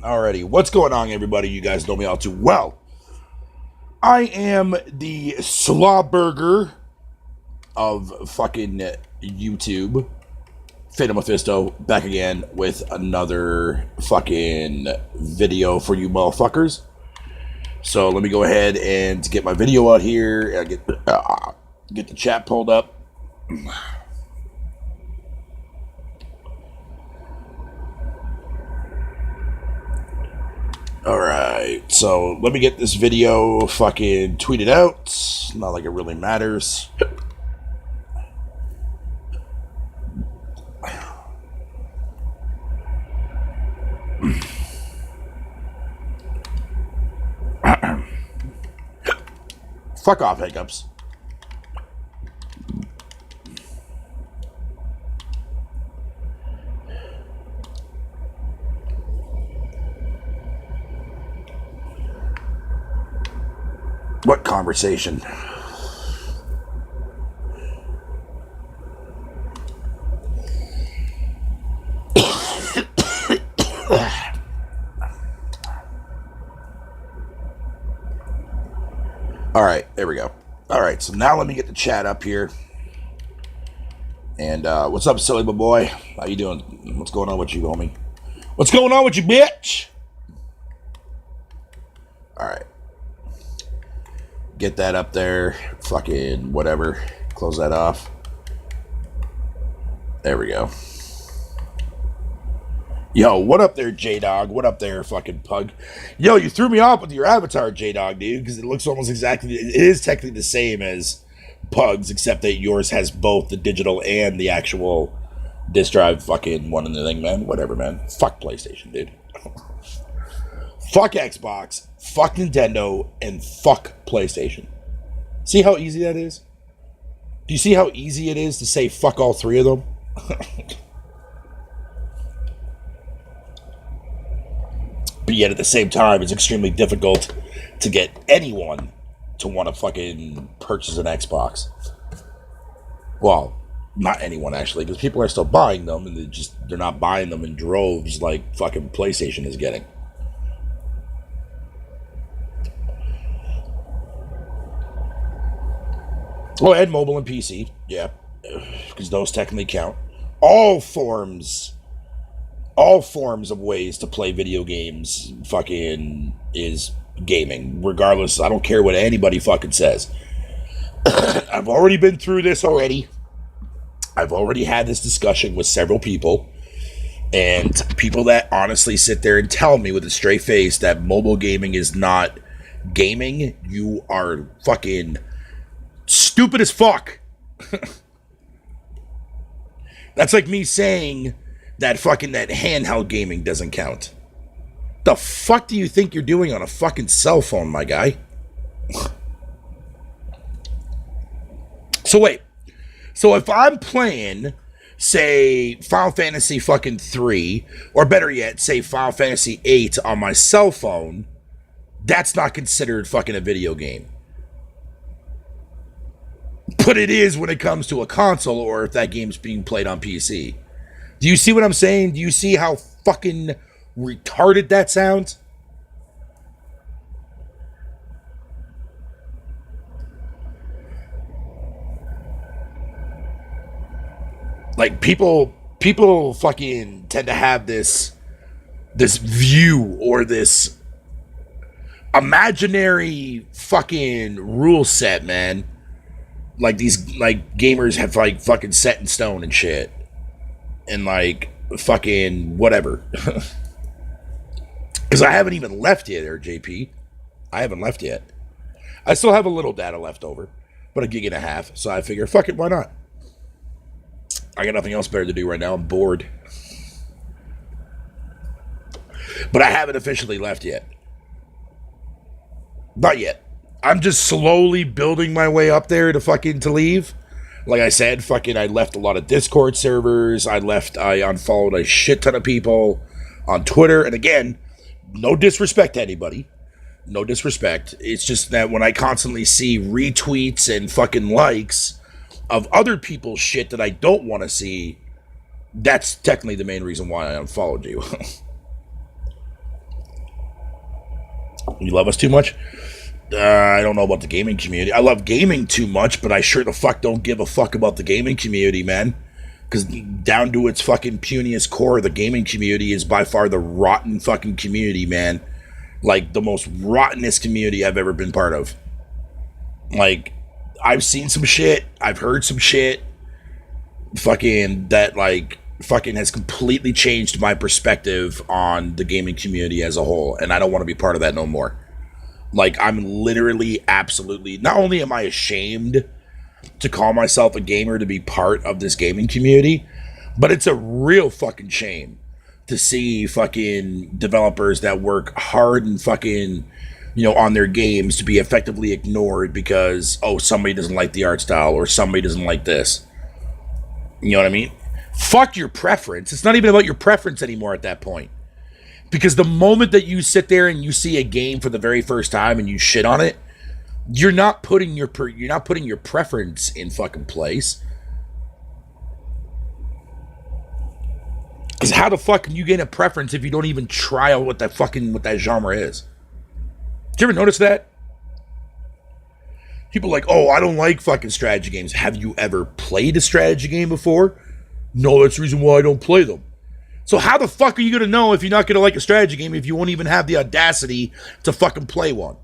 Alrighty, what's going on, everybody? You guys know me all too well. I am the Slawburger of fucking YouTube. Fatal Mephisto, back again with another fucking video for you motherfuckers. So let me go ahead and get my video out here and get the chat pulled up. Alright, so let me get this video fucking tweeted out. Not like it really matters. Fuck off, hiccups. What conversation? All right, there we go. All right, so now let me get the chat up here. And what's up, silly boy? How you doing? What's going on with you, homie? What's going on with you, bitch? All right. Get that up there. Fucking whatever. Close that off. There we go. Yo, what up there, J-Dog? What up there, fucking pug? Yo, you threw me off with your avatar, J-Dog, dude, because it looks almost exactly... It is technically the same as Pug's, except that yours has both the digital and the actual disk drive fucking one in the thing, man. Whatever, man. Fuck PlayStation, dude. Fuck Xbox, fuck Nintendo, and fuck PlayStation. See how easy that is? Do you see how easy it is to say fuck all three of them? But yet at the same time, it's extremely difficult to get anyone to want to fucking purchase an Xbox. Well, not anyone actually, because people are still buying them, and they're not buying them in droves like fucking PlayStation is getting. Oh, and mobile and PC, yeah, because those technically count. All forms of ways to play video games fucking is gaming, regardless. I don't care what anybody fucking says. I've already been through this already. I've already had this discussion with several people, and people that honestly sit there and tell me with a straight face that mobile gaming is not gaming, you are fucking stupid as fuck. That's like me saying that fucking that handheld gaming doesn't count. The fuck do you think you're doing on a fucking cell phone, my guy? So wait. So if I'm playing, say, Final Fantasy fucking 3, or better yet, say Final Fantasy 8 on my cell phone, that's not considered fucking a video game. But it is when it comes to a console or if that game's being played on PC. Do you see what I'm saying? Do you see how fucking retarded that sounds? Like people fucking tend to have this view or this imaginary fucking rule set, man. Like these like gamers have like fucking set in stone and shit. And like fucking whatever. Because I haven't even left yet there, JP. I haven't left yet. I still have a little data left over, but a gig and a half. So I figure, fuck it, why not? I got nothing else better to do right now. I'm bored. But I haven't officially left yet. Not yet. I'm just slowly building my way up there to leave. Like I said, fucking I left a lot of Discord servers. I unfollowed a shit ton of people on Twitter. And again, no disrespect to anybody. No disrespect. It's just that when I constantly see retweets and fucking likes of other people's shit that I don't want to see, That's technically the main reason why I unfollowed you. You love us too much? I don't know about the gaming community. I love gaming too much, but I sure the fuck don't give a fuck about the gaming community, man. Because down to its fucking puniest core, the gaming community is by far the rotten fucking community, man. Like, the most rottenest community I've ever been part of. Like, I've seen some shit. I've heard some shit. Fucking that, like, fucking has completely changed my perspective on the gaming community as a whole. And I don't want to be part of that no more. Like, I'm literally absolutely... Not only am I ashamed to call myself a gamer to be part of this gaming community, but it's a real fucking shame to see fucking developers that work hard and fucking, you know, on their games to be effectively ignored because, oh, somebody doesn't like the art style or somebody doesn't like this. You know what I mean? Fuck your preference. It's not even about your preference anymore at that point. Because the moment that you sit there and you see a game for the very first time and you shit on it, you're not putting your preference in fucking place. Because how the fuck can you gain a preference if you don't even try out what that genre is? Did you ever notice that? People are like, oh, I don't like fucking strategy games. Have you ever played a strategy game before? No, that's the reason why I don't play them. So how the fuck are you going to know if you're not going to like a strategy game if you won't even have the audacity to fucking play one?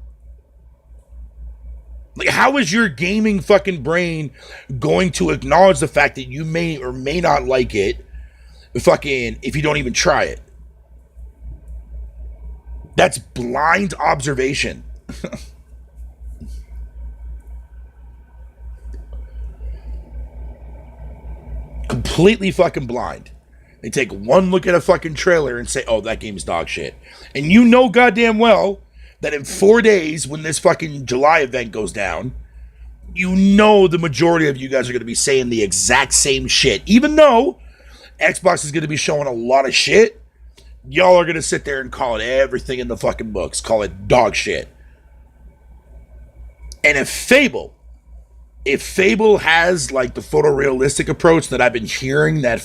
Like, how is your gaming fucking brain going to acknowledge the fact that you may or may not like it fucking if you don't even try it? That's blind observation. Completely fucking blind. They take one look at a fucking trailer and say, oh, that game's dog shit. And you know goddamn well that in 4 days, when this fucking July event goes down, you know the majority of you guys are going to be saying the exact same shit. Even though Xbox is going to be showing a lot of shit, y'all are going to sit there and call it everything in the fucking books. Call it dog shit. And if Fable has like the photorealistic approach that I've been hearing that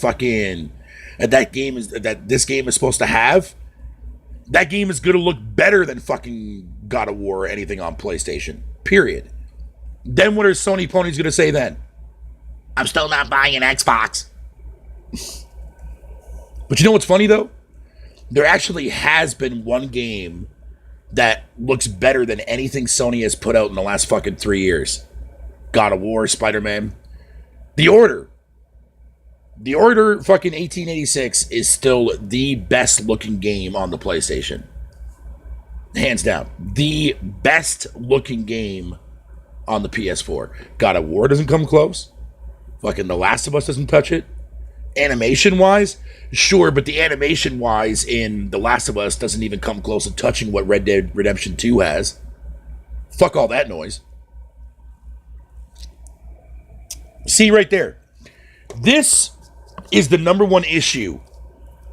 this game is supposed to have, that game is going to look better than fucking God of War or anything on PlayStation. Period. Then what are Sony ponies going to say then? I'm still not buying an Xbox. But you know what's funny though? There actually has been one game that looks better than anything Sony has put out in the last fucking 3 years. God of War, Spider-Man. The Order fucking 1886 is still the best looking game on the PlayStation. Hands down. The best looking game on the PS4. God of War doesn't come close. Fucking The Last of Us doesn't touch it. Animation-wise, sure, but the animation-wise in The Last of Us doesn't even come close to touching what Red Dead Redemption 2 has. Fuck all that noise. See right there. This is the number one issue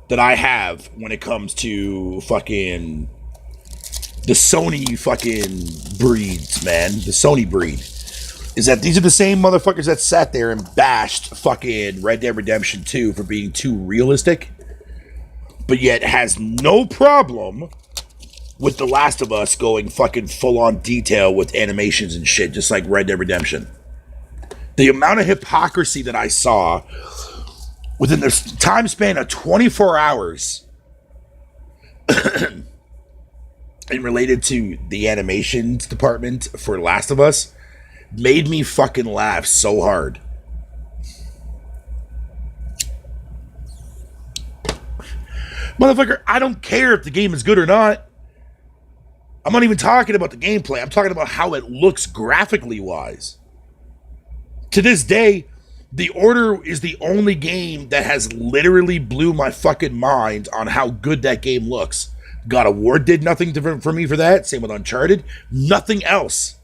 that I have when it comes to fucking the Sony fucking breeds, man. The Sony breed. Is that these are the same motherfuckers that sat there and bashed fucking Red Dead Redemption 2 for being too realistic, but yet has no problem with The Last of Us going fucking full-on detail with animations and shit, just like Red Dead Redemption. The amount of hypocrisy that I saw within the time span of 24 hours and related to the animations department for Last of Us made me fucking laugh so hard. Motherfucker, I don't care if the game is good or not. I'm not even talking about the gameplay. I'm talking about how it looks graphically wise. To this day, The Order is the only game that has literally blew my fucking mind on how good that game looks. God of War did nothing for me for that. Same with Uncharted. Nothing else.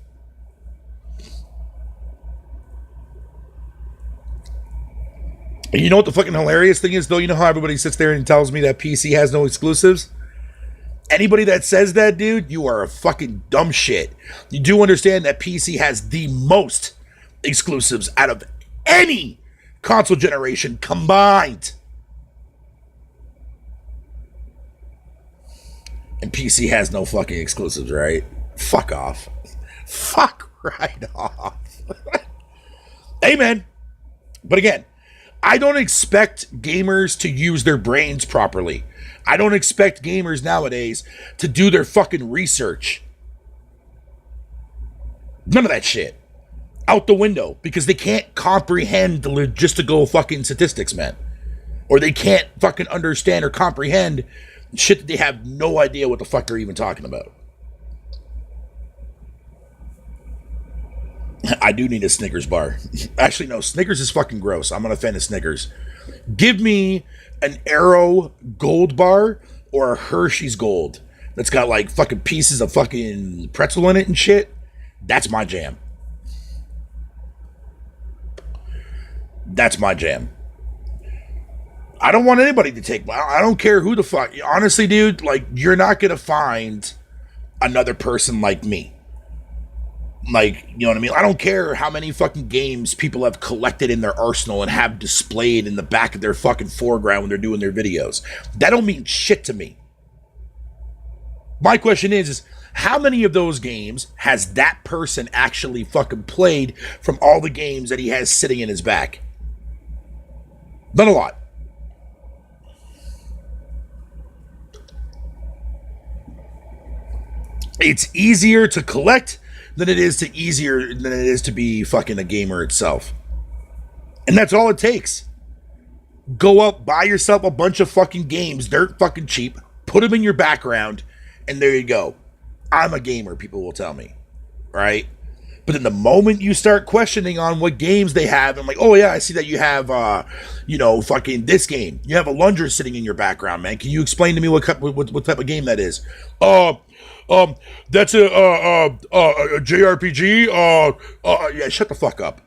And you know what the fucking hilarious thing is, though? You know how everybody sits there and tells me that PC has no exclusives? Anybody that says that, dude, you are a fucking dumb shit. You do understand that PC has the most exclusives out of any console generation combined. And PC has no fucking exclusives, right? Fuck off. Fuck right off. Amen. But again, I don't expect gamers to use their brains properly. I don't expect gamers nowadays to do their fucking research. None of that shit. Out the window. Because they can't comprehend the logistical fucking statistics, man. Or they can't fucking understand or comprehend shit that they have no idea what the fuck they're even talking about. I do need a Snickers bar. Actually, no, Snickers is fucking gross. I'm not a fan of Snickers. Give me an Arrow Gold bar or a Hershey's Gold that's got like fucking pieces of fucking pretzel in it and shit. That's my jam. That's my jam. I don't want anybody to take. I don't care who the fuck. Honestly, dude, like, you're not gonna find another person like me. Like, you know what I mean? I don't care how many fucking games people have collected in their arsenal and have displayed in the back of their fucking foreground when they're doing their videos. That don't mean shit to me. My question is how many of those games has that person actually fucking played from all the games that he has sitting in his back? Not a lot. It's easier to collect than it is to be fucking a gamer itself. And that's all it takes. Go out, buy yourself a bunch of fucking games, dirt fucking cheap, put them in your background, and there you go. I'm a gamer, people will tell me. Right? But then the moment you start questioning on what games they have, I'm like, oh yeah, I see that you have, fucking this game. You have a Lunger sitting in your background, man. Can you explain to me what type of game that is? That's a JRPG. Yeah, shut the fuck up.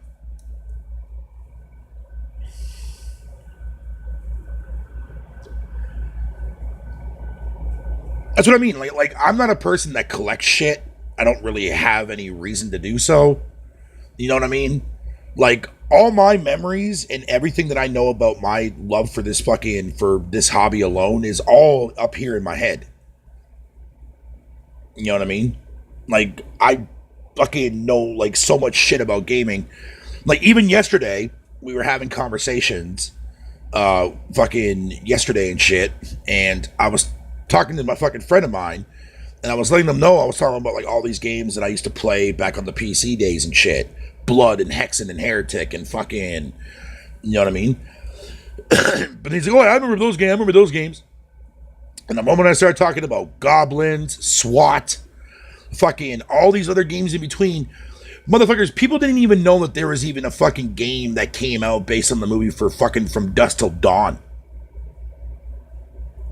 That's what I mean. Like I'm not a person that collects shit. I don't really have any reason to do so. You know what I mean? Like, all my memories and everything that I know about my love for this hobby alone is all up here in my head. You know what I mean? Like, I fucking know, like, so much shit about gaming. Like, even yesterday, we were having conversations, fucking yesterday and shit, and I was talking to my fucking friend of mine, and I was letting them know I was talking about, like, all these games that I used to play back on the PC days and shit. Blood and Hexen and Heretic and fucking, you know what I mean? But he's like, oh, I remember those games. And the moment I started talking about Goblins, SWAT, fucking all these other games in between, motherfuckers, people didn't even know that there was even a fucking game that came out based on the movie for fucking From Dusk Till Dawn.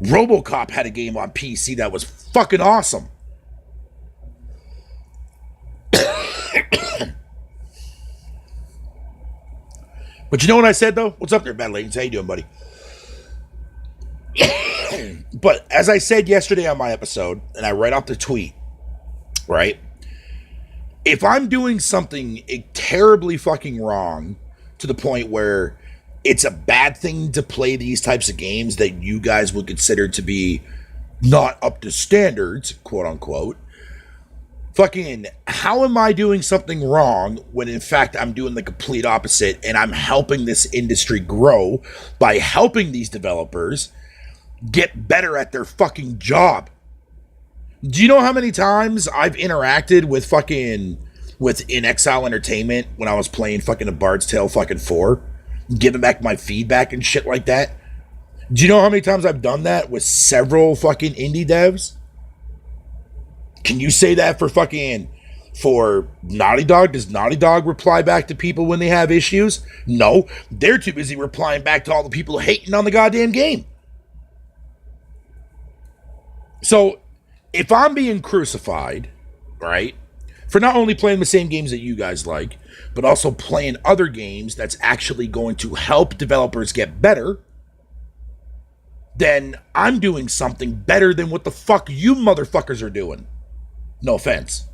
RoboCop had a game on PC that was fucking awesome. But you know what I said, though? What's up there, Bad Ladies? How you doing, buddy? But as I said yesterday on my episode, and I read off the tweet, right? If I'm doing something terribly fucking wrong to the point where it's a bad thing to play these types of games that you guys would consider to be not up to standards, quote unquote, fucking, how am I doing something wrong when in fact I'm doing the complete opposite and I'm helping this industry grow by helping these developers get better at their fucking job? Do you know how many times I've interacted with In Exile Entertainment when I was playing fucking A Bard's Tale fucking 4? Giving back my feedback and shit like that? Do you know how many times I've done that with several fucking indie devs? Can you say that for Naughty Dog? Does Naughty Dog reply back to people when they have issues? No, they're too busy replying back to all the people hating on the goddamn game. So, if I'm being crucified, right, for not only playing the same games that you guys like, but also playing other games that's actually going to help developers get better, then I'm doing something better than what the fuck you motherfuckers are doing. No offense.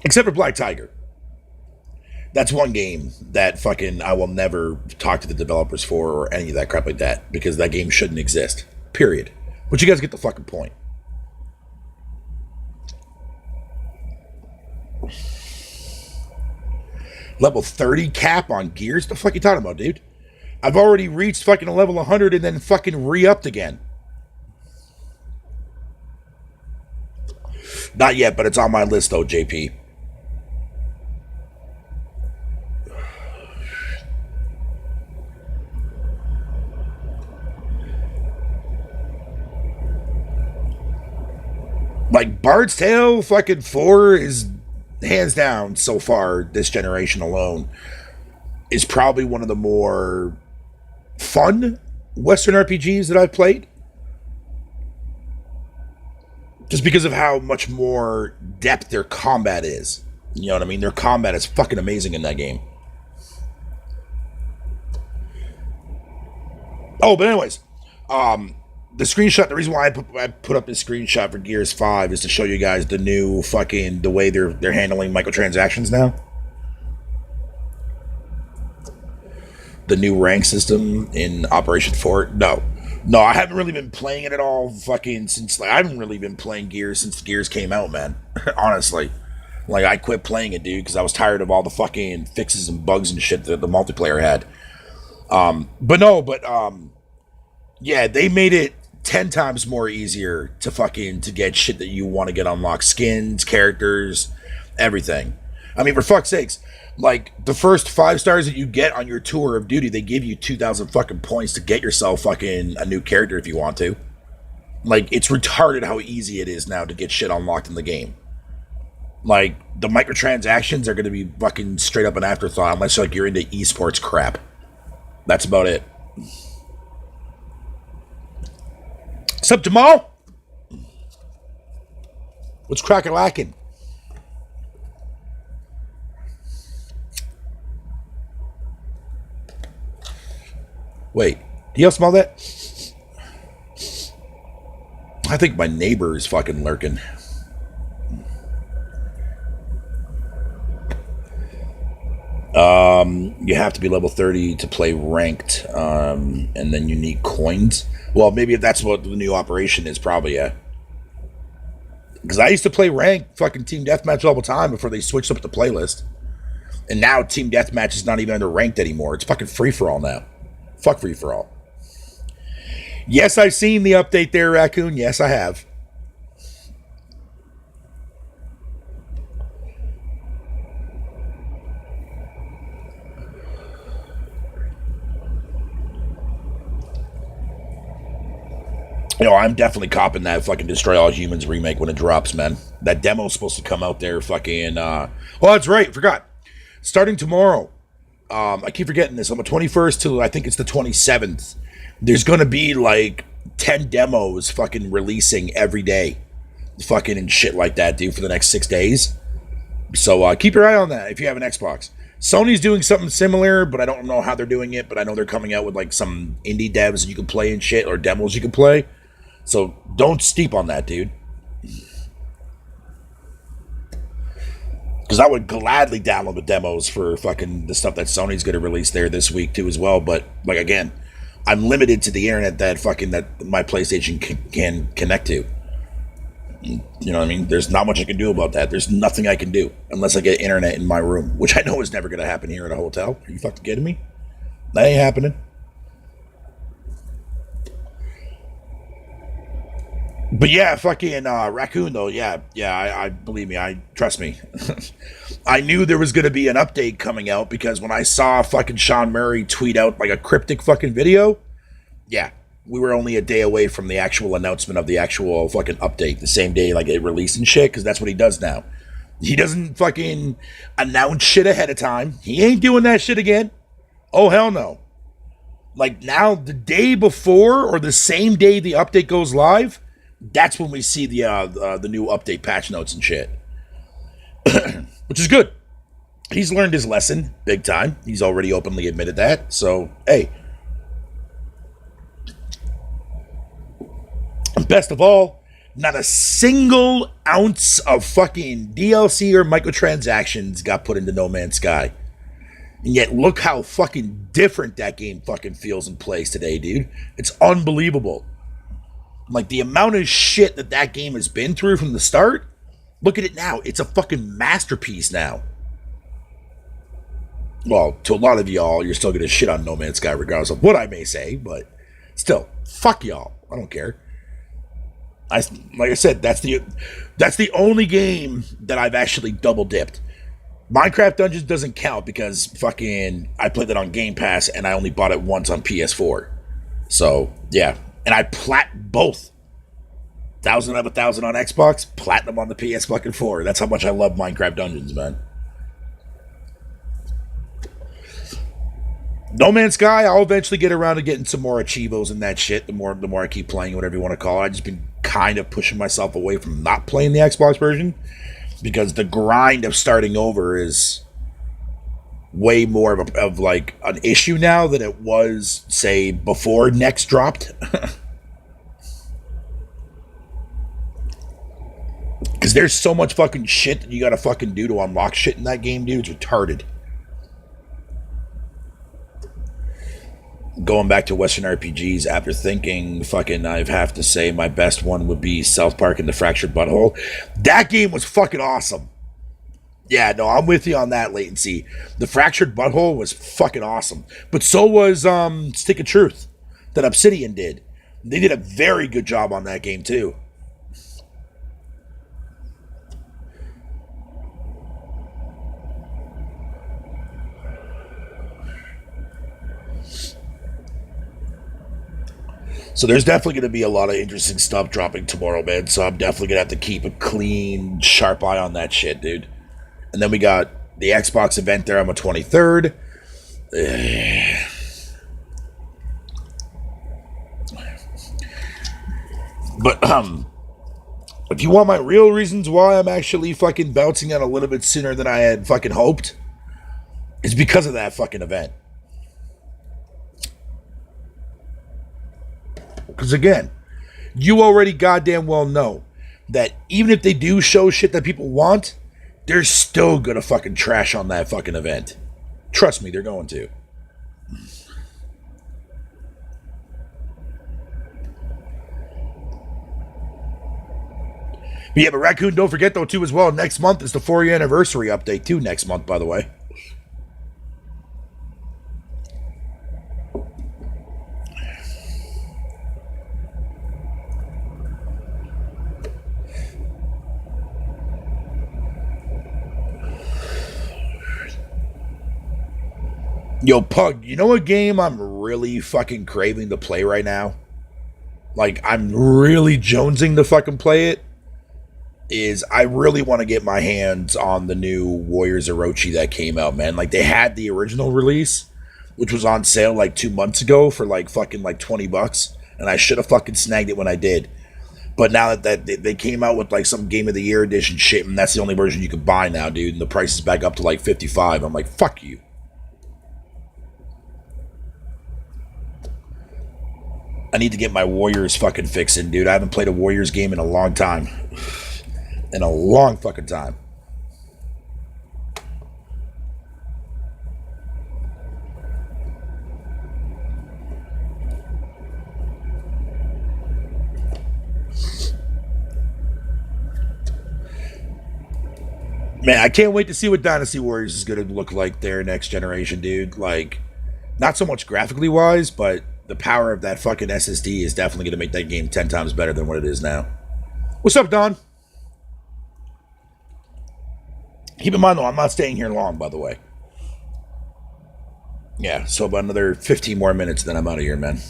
Except for Black Tiger. That's one game that fucking I will never talk to the developers for or any of that crap like that, because that game shouldn't exist. Period. But you guys get the fucking point. Level 30 cap on Gears? The fuck you talking about, dude? I've already reached fucking a level 100 and then fucking re-upped again. Not yet, but it's on my list though, JP. Like, Bard's Tale fucking 4 is hands down so far, this generation alone, is probably one of the more fun Western RPGs that I've played. Just because of how much more depth their combat is. You know what I mean? Their combat is fucking amazing in that game. Oh, but anyways, the screenshot, the reason why I put up this screenshot for Gears 5 is to show you guys the new fucking, the way they're handling microtransactions now. The new rank system in Operation Fort. No, I haven't really been playing it at all fucking since, like, I haven't really been playing Gears since Gears came out, man. Honestly. Like, I quit playing it, dude, because I was tired of all the fucking fixes and bugs and shit that the multiplayer had. Yeah, they made it 10 times more easier to get shit that you want to get unlocked. Skins, characters, everything. I mean, for fuck's sakes, like, the first 5 stars that you get on your tour of duty, they give you 2,000 fucking points to get yourself fucking a new character if you want to. Like, it's retarded how easy it is now to get shit unlocked in the game. Like, the microtransactions are going to be fucking straight up an afterthought unless, like, you're into esports crap. That's about it. What's up, Jamal? What's crack-a-lackin'? Wait, do y'all smell that? I think my neighbor is fucking lurking. You have to be level 30 to play ranked, and then you need coins. Well, maybe if that's what the new operation is, probably, yeah. Because I used to play ranked fucking Team Deathmatch all the time before they switched up the playlist. And now Team Deathmatch is not even under ranked anymore. It's fucking free-for-all now. Fuck free-for-all. Yes, I've seen the update there, Raccoon. Yes, I have. You know, I'm definitely copping that fucking Destroy All Humans remake when it drops, man. That demo's supposed to come out there fucking, well, that's right, forgot. Starting tomorrow, I keep forgetting this, on the 21st to, I think it's the 27th, there's gonna be, like, 10 demos fucking releasing every day. Fucking and shit like that, dude, for the next 6 days. So, keep your eye on that if you have an Xbox. Sony's doing something similar, but I don't know how they're doing it, but I know they're coming out with, like, some indie devs that you can play and shit, or demos you can play. So don't steep on that, dude. Because I would gladly download the demos for fucking the stuff that Sony's going to release there this week too as well. But, like, again, I'm limited to the internet that my PlayStation can connect to. You know what I mean? There's not much I can do about that. There's nothing I can do unless I get internet in my room, which I know is never going to happen here at a hotel. Are you fucking kidding me? That ain't happening. But yeah, fucking Raccoon though, yeah, I believe me, trust me. I knew there was gonna be an update coming out because when I saw fucking Sean Murray tweet out like a cryptic fucking video, yeah, we were only a day away from the actual announcement of the actual fucking update, the same day like it released and shit, because that's what he does now. He doesn't fucking announce shit ahead of time. He ain't doing that shit again. Oh hell no. Like now, the day before or the same day the update goes live, that's when we see the new update patch notes and shit. Which is good. He's learned his lesson big time. He's already openly admitted that. So, hey. Best of all, not a single ounce of fucking DLC or microtransactions got put into No Man's Sky. And yet, look how fucking different that game fucking feels and plays today, dude. It's unbelievable. Like, the amount of shit that game has been through from the start, look at it now. It's a fucking masterpiece now. Well, to a lot of y'all, you're still going to shit on No Man's Sky regardless of what I may say, but still, fuck y'all. I don't care. Like I said, that's the only game that I've actually double dipped. Minecraft Dungeons doesn't count because fucking I played that on Game Pass and I only bought it once on PS4. So, yeah. And I plat both. 1,000 out of 1,000 on Xbox, platinum on the PS4. That's how much I love Minecraft Dungeons, man. No Man's Sky, I'll eventually get around to getting some more achievos and that shit. The more I keep playing, whatever you want to call it. I've just been kind of pushing myself away from not playing the Xbox version because the grind of starting over is way more of like an issue now than it was, say, before Next dropped. Because there's so much fucking shit that you gotta fucking do to unlock shit in that game, dude. It's retarded. Going back to Western RPGs, after thinking, fucking, I have to say my best one would be South Park and the Fractured Butthole. That game was fucking awesome. Yeah, no, I'm with you on that, Latency. The Fractured Butthole was fucking awesome. But so was Stick of Truth that Obsidian did. They did a very good job on that game, too. So there's definitely going to be a lot of interesting stuff dropping tomorrow, man. So I'm definitely going to have to keep a clean, sharp eye on that shit, dude. And then we got the Xbox event there on the 23rd. But if you want my real reasons why I'm actually fucking bouncing out a little bit sooner than I had fucking hoped, it's because of that fucking event. Because again, you already goddamn well know that even if they do show shit that people want, they're still gonna fucking trash on that fucking event. Trust me, they're going to. But yeah, but Raccoon, don't forget though too as well, next month is the 4-year anniversary update too, next month, by the way. Yo, Pug, you know a game I'm really fucking craving to play right now? Like, I'm really jonesing to fucking play it? Is I really want to get my hands on the new Warriors Orochi that came out, man. Like, they had the original release, which was on sale like 2 months ago for like fucking like $20, and I should have fucking snagged it when I did. But now that they came out with like some Game of the Year edition shit, and that's the only version you can buy now, dude, and the price is back up to like $55, I'm like, fuck you. I need to get my Warriors fucking fix in, dude. I haven't played a Warriors game in a long time. In a long fucking time. Man, I can't wait to see what Dynasty Warriors is going to look like there next generation, dude. Like, not so much graphically wise, but the power of that fucking SSD is definitely going to make that game 10 times better than what it is now. What's up, Don? Keep in mind, though, I'm not staying here long, by the way. Yeah, so about another 15 more minutes, then I'm out of here, man.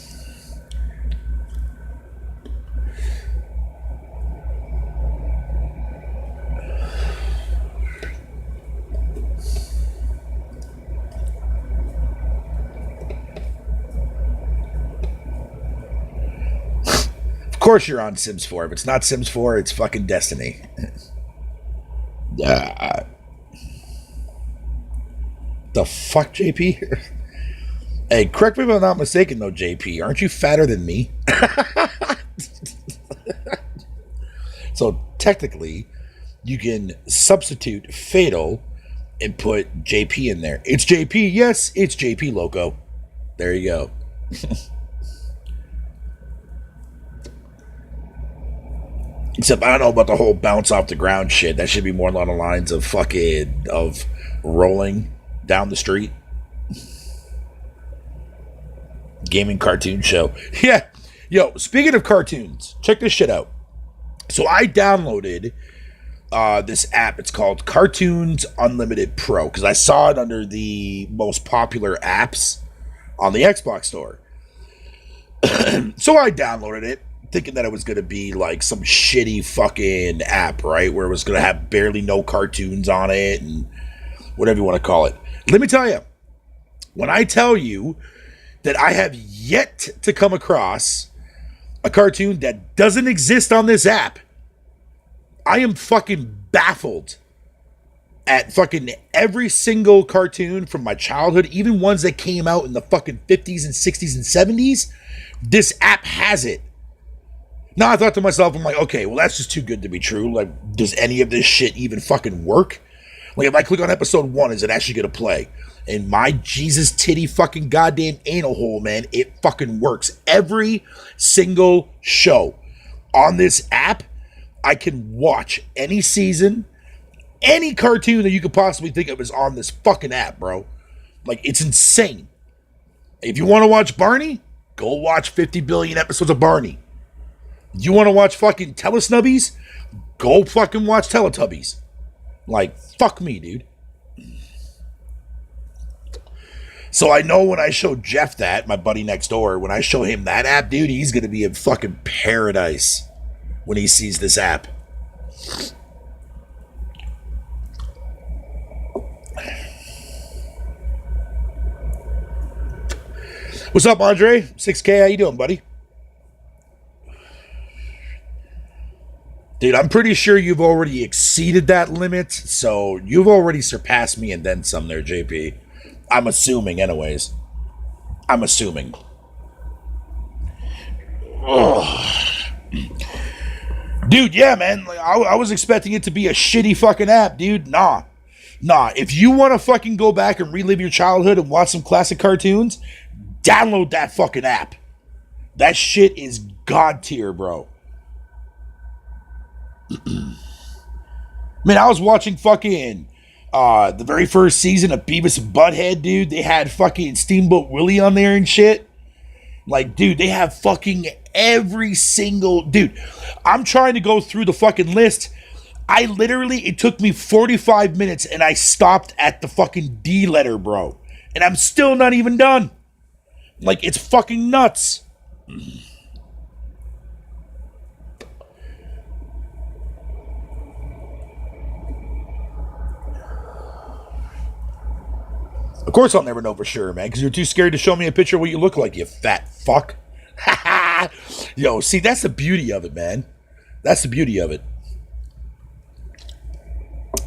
Of course you're on Sims 4. If it's not Sims 4, it's fucking Destiny. The fuck, JP? Hey, correct me if I'm not mistaken, though, JP. Aren't you fatter than me? So, technically, you can substitute Fatal and put JP in there. It's JP. Yes, it's JP, loco. There you go. Except I don't know about the whole bounce off the ground shit. That should be more along the lines of of rolling down the street. Gaming cartoon show. Yeah. Yo, speaking of cartoons, check this shit out. So I downloaded this app. It's called Cartoons Unlimited Pro because I saw it under the most popular apps on the Xbox store. So I downloaded it, thinking that it was going to be like some shitty fucking app, right? Where it was going to have barely no cartoons on it and whatever you want to call it. Let me tell you, when I tell you that I have yet to come across a cartoon that doesn't exist on this app, I am fucking baffled at fucking every single cartoon from my childhood, even ones that came out in the fucking 50s and 60s and 70s. This app has it. Now I thought to myself, I'm like, okay, well that's just too good to be true. Like, does any of this shit even fucking work? Like, if I click on episode 1, is it actually gonna play? And my Jesus titty fucking goddamn anal hole, man, it fucking works. Every single show on this app, I can watch any season, any cartoon that you could possibly think of is on this fucking app, bro. Like, it's insane. If you want to watch Barney, go watch 50 billion episodes of Barney. You want to watch fucking Teletubbies? Go fucking watch Teletubbies. Like, fuck me, dude. So I know when I show Jeff that, my buddy next door, when I show him that app, dude, he's going to be in fucking paradise when he sees this app. What's up, Andre? 6K, how you doing, buddy? Dude, I'm pretty sure you've already exceeded that limit, so you've already surpassed me and then some there, JP. I'm assuming, anyways. I'm assuming. Ugh. Dude, yeah, man. Like, I was expecting it to be a shitty fucking app, dude. Nah. If you want to fucking go back and relive your childhood and watch some classic cartoons, download that fucking app. That shit is god tier, bro. Man, I was watching fucking the very first season of Beavis and Butthead, dude. They had fucking Steamboat Willie on there and shit. Like, dude, they have fucking every single... Dude, I'm trying to go through the fucking list. It took me 45 minutes and I stopped at the fucking D letter, bro. And I'm still not even done. Like, it's fucking nuts. Of course I'll never know for sure, man, because you're too scared to show me a picture of what you look like, you fat fuck. Yo, see, that's the beauty of it, man. That's the beauty of it.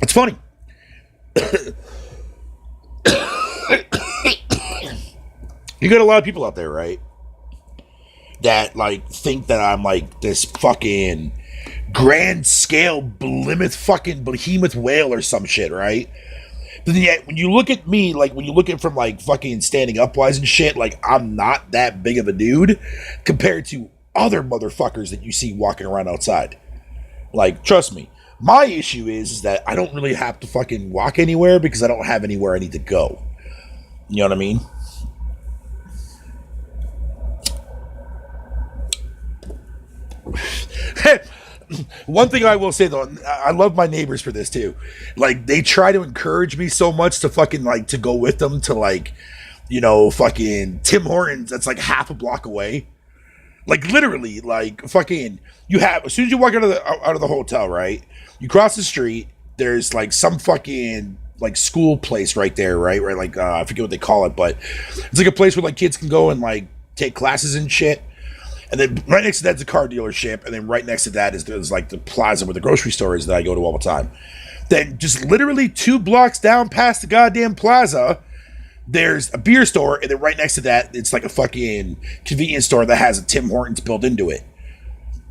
It's funny. You got a lot of people out there, right, that, like, think that I'm, like, this fucking grand scale behemoth whale or some shit, right? But yet, when you look at me, like, when you look at from, like, fucking standing up wise and shit, like, I'm not that big of a dude compared to other motherfuckers that you see walking around outside. Like, trust me. My issue is that I don't really have to fucking walk anywhere because I don't have anywhere I need to go. You know what I mean? One thing I will say, though, I love my neighbors for this too. Like, they try to encourage me so much to fucking, like, to go with them to, like, you know, fucking Tim Hortons that's like half a block away. Like, literally, like, fucking, you have, as soon as you walk out of the hotel, right, you cross the street, there's, like, some fucking, like, school place right there, right, like, I forget what they call it, but it's like a place where, like, kids can go and, like, take classes and shit. And then right next to that's a car dealership, and then right next to that is like the plaza where the grocery store is that I go to all the time. Then just literally 2 blocks down past the goddamn plaza, there's a beer store, and then right next to that, it's like a fucking convenience store that has a Tim Hortons built into it.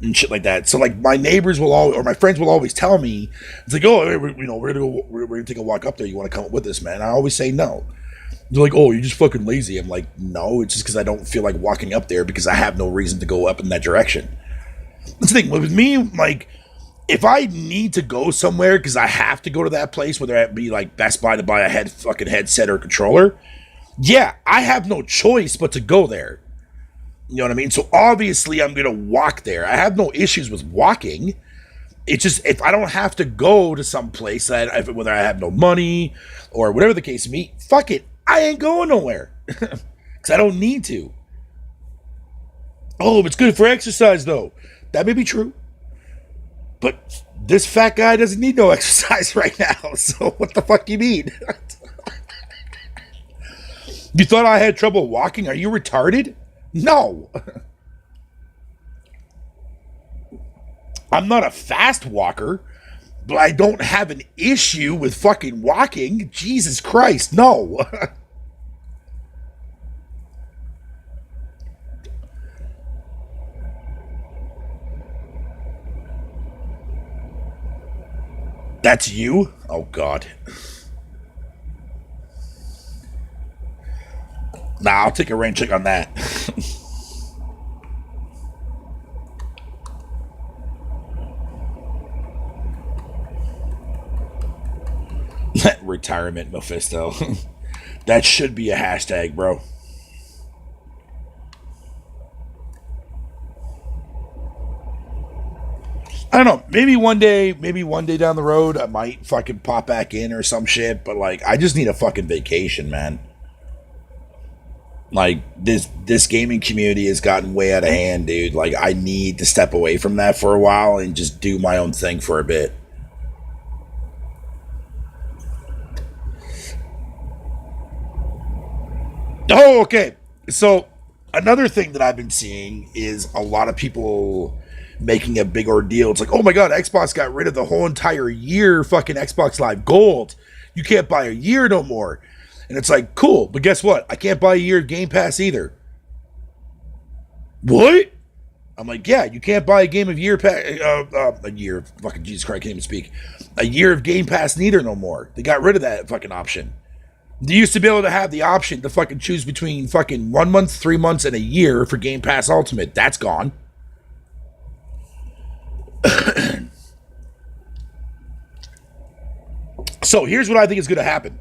and shit like that. So like my neighbors will all or my friends will always tell me, it's like, oh, we're gonna take a walk up there. You want to come with us, man? I always say no. They're like, oh, you're just fucking lazy. I'm like, no, it's just because I don't feel like walking up there because I have no reason to go up in that direction. That's the thing with me, like, if I need to go somewhere because I have to go to that place, whether it be like Best Buy to buy a fucking headset or controller, yeah, I have no choice but to go there. You know what I mean? So obviously I'm gonna walk there. I have no issues with walking. It's just if I don't have to go to some place that whether I have no money or whatever the case may be, fuck it, I ain't going nowhere because I don't need to. Oh, it's good for exercise though. That may be true, but this fat guy doesn't need no exercise right now. So what the fuck you mean? You thought I had trouble walking? Are you retarded? No. I'm not a fast walker, but I don't have an issue with fucking walking. Jesus Christ, no. That's you? Oh, God. Nah, I'll take a rain check on that. Retirement Mephisto. That should be a hashtag, bro. I don't know. Maybe one day down the road, I might fucking pop back in or some shit. But like, I just need a fucking vacation, man. Like this gaming community has gotten way out of hand, dude. Like, I need to step away from that for a while and just do my own thing for a bit. Oh, okay. So another thing that I've been seeing is a lot of people making a big ordeal. It's like, oh my god, Xbox got rid of the whole entire year fucking Xbox Live Gold. You can't buy a year no more. And it's like, cool, but guess what? I can't buy a year of Game Pass either. What? I'm like, yeah, you can't buy a game of year a year. Fucking Jesus Christ, I can't even speak. A year of Game Pass neither no more. They got rid of that fucking option. They used to be able to have the option to fucking choose between fucking 1 month, 3 months, and a year for Game Pass Ultimate. That's gone. So here's what I think is going to happen.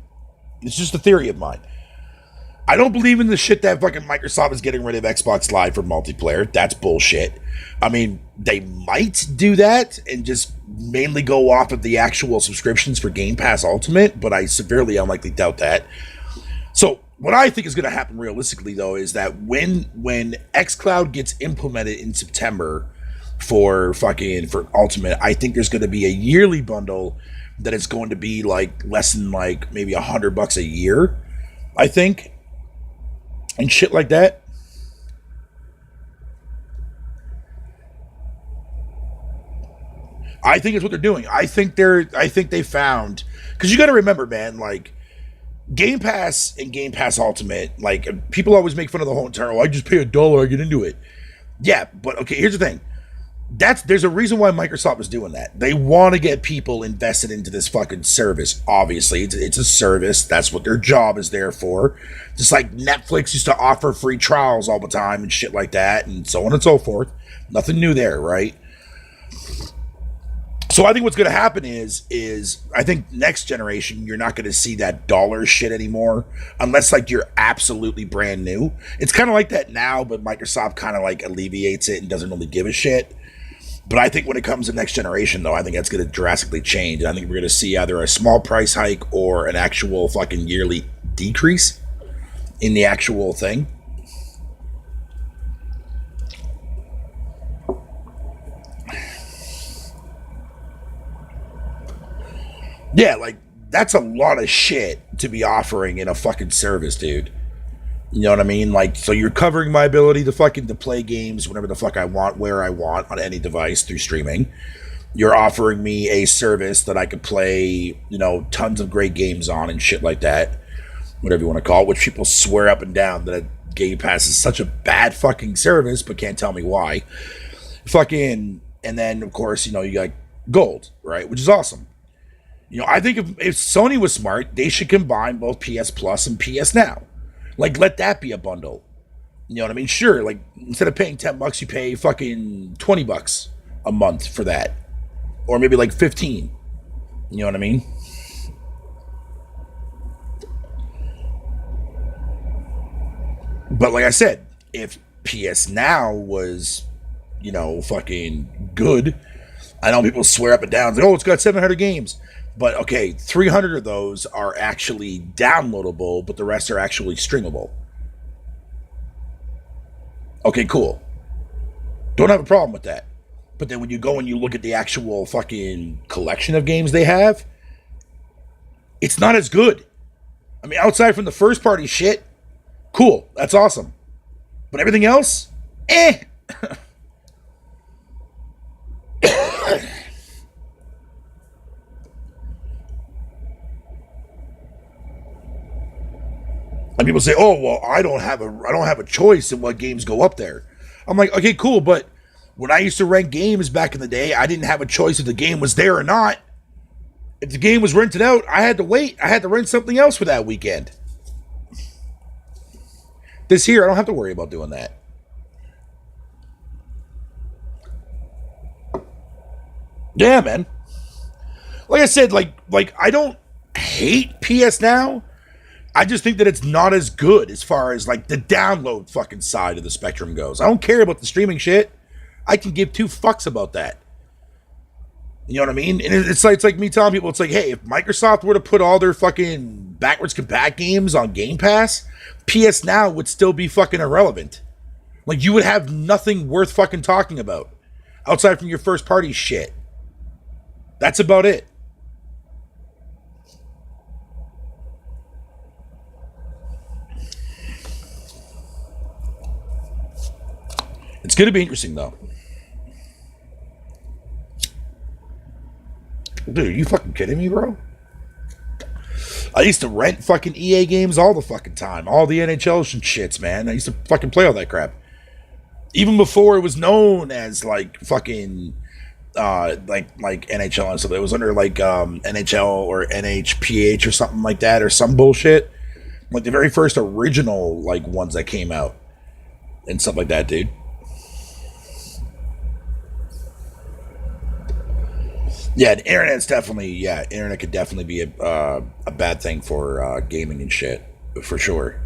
It's just a theory of mine. I don't believe in the shit that fucking Microsoft is getting rid of Xbox Live for multiplayer. That's bullshit. I mean, they might do that and just mainly go off of the actual subscriptions for Game Pass Ultimate, but I severely unlikely doubt that. So what I think is going to happen realistically, though, is that when xCloud gets implemented in September for Ultimate, I think there's going to be a yearly bundle that is going to be like less than like maybe $100 a year, I think, and shit like that. I think it's what they're doing. I think they found, because you got to remember, man, like Game Pass and Game Pass Ultimate, like people always make fun of the whole entire. Oh, I just pay $1, I get into it. Yeah, but okay, here's the thing. There's a reason why Microsoft is doing that. They want to get people invested into this fucking service. Obviously, it's a service. That's what their job is there for. Just like Netflix used to offer free trials all the time and shit like that, and so on and so forth. Nothing new there, right? So I think what's going to happen is I think next generation you're not going to see that dollar shit anymore unless like you're absolutely brand new. It's kind of like that now, but Microsoft kind of like alleviates it and doesn't really give a shit. But I think when it comes to next generation, though, I think that's going to drastically change. I think we're going to see either a small price hike or an actual fucking yearly decrease in the actual thing. Yeah, like, that's a lot of shit to be offering in a fucking service, dude. You know what I mean? Like, so you're covering my ability to play games whenever the fuck I want, where I want, on any device through streaming. You're offering me a service that I could play, tons of great games on and shit like that. Whatever you want to call it, which people swear up and down that Game Pass is such a bad fucking service, but can't tell me why. fucking, and then of course, you know, you got gold, right? Which is awesome. You know, I think if Sony was smart, they should combine both PS Plus and PS Now. Like, let that be a bundle. You know what I mean? Sure, like, instead of paying $10, you pay fucking $20 a month for that. Or maybe like 15. You know what I mean? But like I said, if PS Now was, you know, fucking good, I know people swear up and down, like, oh, it's got 700 games. But okay, 300 of those are actually downloadable, but the rest are actually streamable. Okay, cool. Don't have a problem with that. But then when you go and you look at the actual fucking collection of games they have, it's not as good. I mean, outside from the first party shit, cool, that's awesome. But everything else, eh. And people say, "Oh, well, I don't have a choice in what games go up there." I'm like, "Okay, cool, but when I used to rent games back in the day, I didn't have a choice if the game was there or not. If the game was rented out, I had to wait. I had to rent something else for that weekend. This here, I don't have to worry about doing that." Yeah, man. Like I said, like I don't hate PS Now. I just think that it's not as good as far as like the download fucking side of the spectrum goes. I don't care about the streaming shit. I can give two fucks about that. You know what I mean? And it's like me telling people, it's like, hey, if Microsoft were to put all their fucking backwards compat games on Game Pass, PS Now would still be fucking irrelevant. Like, you would have nothing worth fucking talking about outside from your first party shit. That's about it. It's going to be interesting, though. Dude, are you fucking kidding me, bro? I used to rent fucking EA games all the fucking time. All the NHL shits, man. I used to fucking play all that crap. Even before it was known as, like, fucking, like NHL and stuff. It was under, like, NHL or NHPH or something like that, or some bullshit. Like, the very first original, like, ones that came out. And stuff like that, dude. Yeah, the internet's definitely, internet could definitely be a bad thing for gaming and shit, for sure.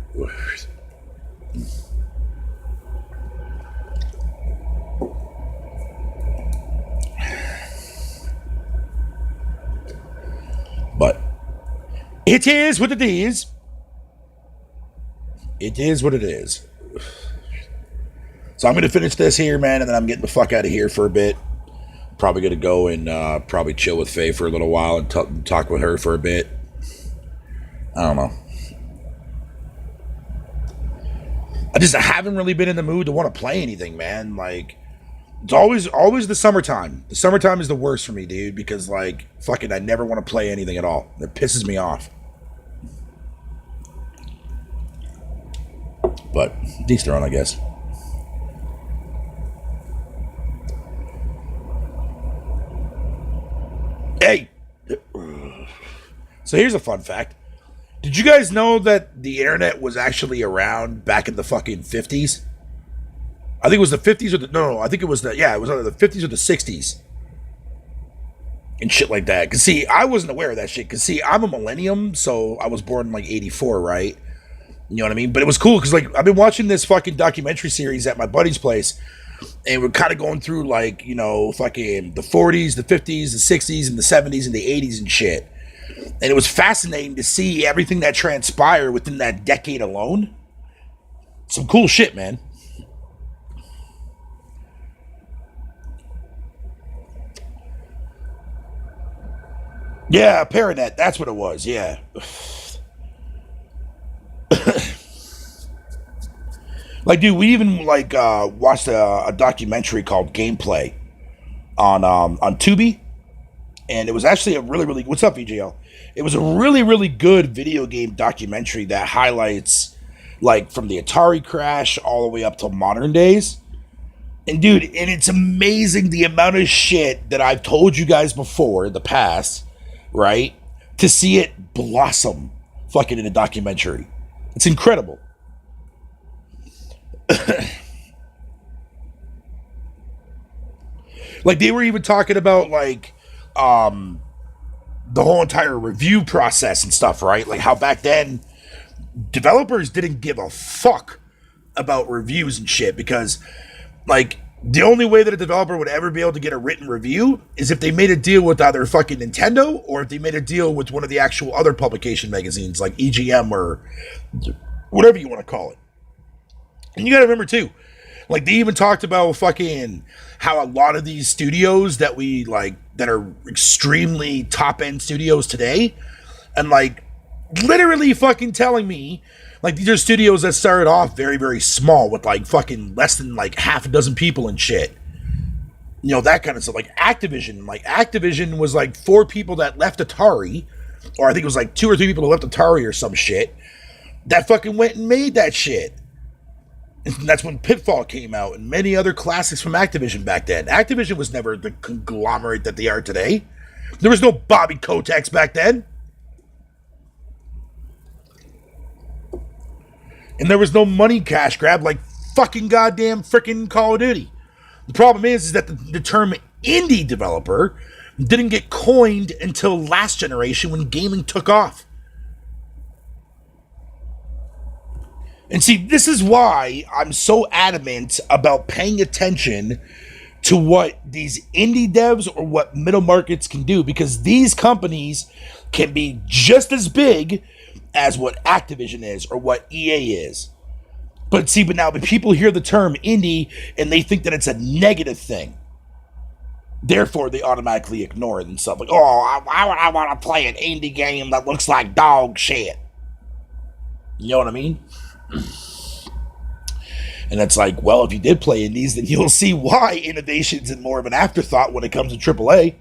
But it is what it is. It is what it is. So I'm going to finish this here, man, and then I'm getting the fuck out of here for a bit. Probably going to go and probably chill with Faye for a little while and talk with her for a bit. I don't know. I haven't really been in the mood to want to play anything, man. Like, it's always the summertime. The summertime is the worst for me, dude, because, like, fucking I never want to play anything at all. It pisses me off. But, each their own, I guess. Hey! So here's a fun fact. Did you guys know that the internet was actually around back in the fucking 50s? I think it was the 50s or I think it was it was either the 50s or the 60s. And shit like that. Because, see, I wasn't aware of that shit. Because, see, I'm a millennium, so I was born in, like, 84, right? You know what I mean? But it was cool, because, like, I've been watching this fucking documentary series at my buddy's place, and we're kind of going through, like, you know, fucking the 40s, the 50s, the 60s, and the 70s, and the 80s and shit. And it was fascinating to see everything that transpired within that decade alone. Some cool shit, man. Yeah, Paranet, that's what it was, yeah. Like, dude, we even, like, watched a documentary called Gameplay on Tubi. And it was actually a really, really... What's up, VJL? It was a really, really good video game documentary that highlights, like, from the Atari crash all the way up to modern days. And dude, and it's amazing the amount of shit that I've told you guys before in the past, right? To see it blossom fucking in a documentary. It's incredible. Like they were even talking about like the whole entire review process and stuff, right? Like how back then developers didn't give a fuck about reviews and shit because like the only way that a developer would ever be able to get a written review is if they made a deal with either fucking Nintendo or if they made a deal with one of the actual other publication magazines like EGM or whatever you want to call it. And you gotta remember too, like they even talked about fucking how a lot of these studios that we like that are extremely top end studios today, and like literally fucking telling me like these are studios that started off very, very small with like fucking less than like half a dozen people and shit. You know, that kind of stuff. Like Activision was like 4 people that left Atari, or I think it was like 2 or 3 people who left Atari or some shit, that fucking went and made that shit. And that's when Pitfall came out and many other classics from Activision back then. Activision was never the conglomerate that they are today. There was no Bobby Kotick's back then. And there was no money cash grab like fucking goddamn freaking Call of Duty. The problem is that the term indie developer didn't get coined until last generation when gaming took off. And see, this is why I'm so adamant about paying attention to what these indie devs or what middle markets can do, because these companies can be just as big as what Activision is or what EA is. But see, but now people hear the term indie and they think that it's a negative thing. Therefore, they automatically ignore it and stuff like, oh, why would I want to play an indie game that looks like dog shit? You know what I mean? And it's like, well, if you did play indies, then you'll see why innovation's in more of an afterthought when it comes to AAA.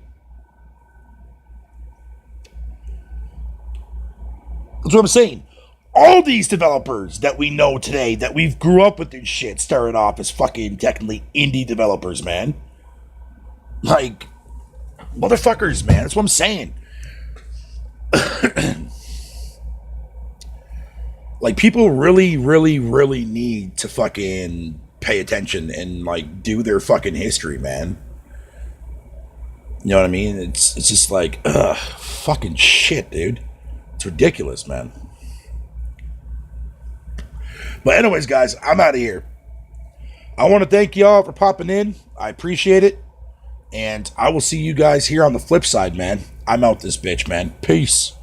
That's what I'm saying. All these developers that we know today, that we've grew up with and shit, started off as fucking technically indie developers, man. Like, motherfuckers, man. That's what I'm saying. Like, people really, really, really need to fucking pay attention and, like, do their fucking history, man. You know what I mean? It's just like, ugh, fucking shit, dude. It's ridiculous, man. But anyways, guys, I'm out of here. I want to thank y'all for popping in. I appreciate it. And I will see you guys here on the flip side, man. I'm out this bitch, man. Peace.